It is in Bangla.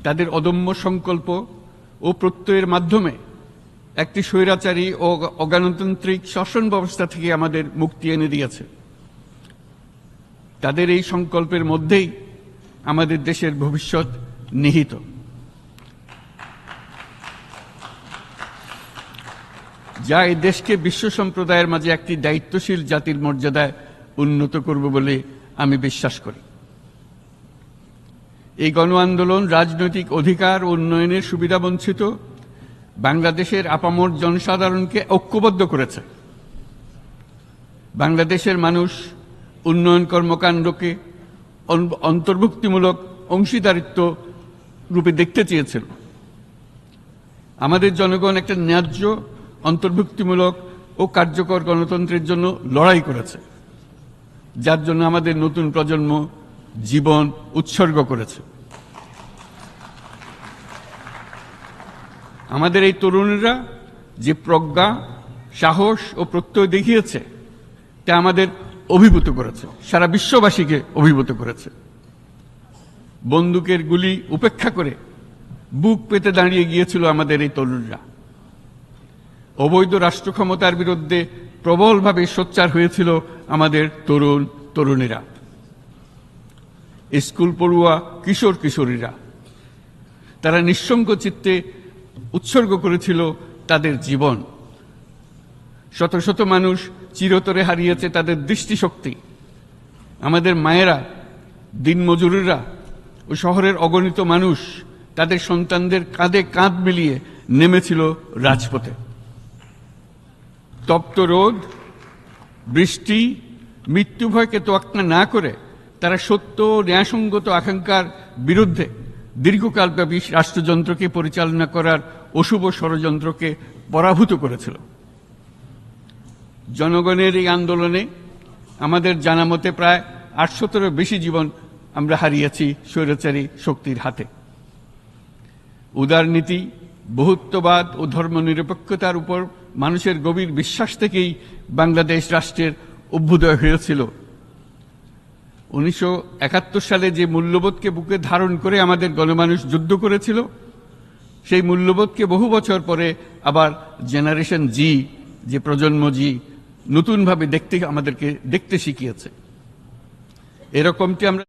তাদের অদম্য সংকল্প ও প্রত্যয়ের মাধ্যমে একটি স্বৈরাচারী ও অগণতান্ত্রিক শাসন ব্যবস্থা থেকে আমাদের মুক্তি এনে দিয়েছে। তাদের এই সংকল্পের মধ্যেই আমাদের দেশের ভবিষ্যৎ নিহিত। যা এই দেশকে বিশ্ব সম্প্রদায়ের মাঝে একটি দায়িত্বশীল জাতির মর্যাদায় উন্নত করবে বলে আমি বিশ্বাস করি। এই গণ আন্দোলন রাজনৈতিক অধিকার ও উন্নয়নের সুবিধাবঞ্চিত বাংলাদেশের আপামর জনসাধারণকে ঐক্যবদ্ধ করেছে। বাংলাদেশের মানুষ উন্নয়ন কর্মকাণ্ডকে অন্তর্ভুক্তিমূলক অংশীদারিত্ব রূপে দেখতে চেয়েছিল। আমাদের জনগণ একটা ন্যায্য অন্তর্ভুক্তিমূলক ও কার্যকর গণতন্ত্রের জন্য লড়াই করেছে, যার জন্য আমাদের নতুন প্রজন্ম জীবন উৎসর্গ করেছে। আমাদের এই তরুণীরা যে প্রজ্ঞা, সাহস ও প্রত্যয় দেখিয়েছে তা আমাদের অভিভূত করেছে, সারা বিশ্ববাসীকে অভিভূত করেছে। বন্দুকের গুলি উপেক্ষা করে বুক পেতে দাঁড়িয়ে গিয়েছিল আমাদের এই তরুণরা। অবৈধ রাষ্ট্র ক্ষমতার বিরুদ্ধে প্রবলভাবে সোচ্চার হয়েছিল আমাদের তরুণ তরুণীরা, স্কুল পড়ুয়া কিশোর কিশোরীরা। তারা নিঃসঙ্গ চিত্তে উৎসর্গ করেছিল তাদের জীবন। শত শত মানুষ চিরতরে হারিয়েছে তাদের দৃষ্টিশক্তি। আমাদের মায়েরা, দিনমজুরেরা ও শহরের অগণিত মানুষ তাদের সন্তানদের কাঁধে কাঁধ মিলিয়ে নেমেছিল রাজপথে। তপ্ত রোদ, বৃষ্টি, মৃত্যু ভয়কে তোয়াক্কা না করে তারা সত্য ও ন্যায়সঙ্গত আকাঙ্ক্ষার বিরুদ্ধে দীর্ঘকালব্যাপী রাষ্ট্রযন্ত্রকে পরিচালনা করার অশুভ ষড়যন্ত্রকে পরাভূত করেছিল। জনগণের এই আন্দোলনে আমাদের জানা মতে প্রায় 800-এরও বেশি জীবন আমরা হারিয়েছি স্বৈরাচারী শক্তির হাতে। উদারনীতি, বহুত্ববাদ ও ধর্মনিরপেক্ষতার উপর মানুষের গভীর বিশ্বাস থেকেই বাংলাদেশ রাষ্ট্রের অভ্যুদয় হয়েছিল। 1971 সালে যে মূল্যবোধকে বুকে ধারণ করে আমাদের গণমানুষ যুদ্ধ করেছিল, সেই মূল্যবোধকে বহু বছর পরে আবার জেনারেশন জি, যে প্রজন্ম জি, নতুনভাবে আমাদেরকে দেখতে শিখিয়েছে। এরকমটি আমরা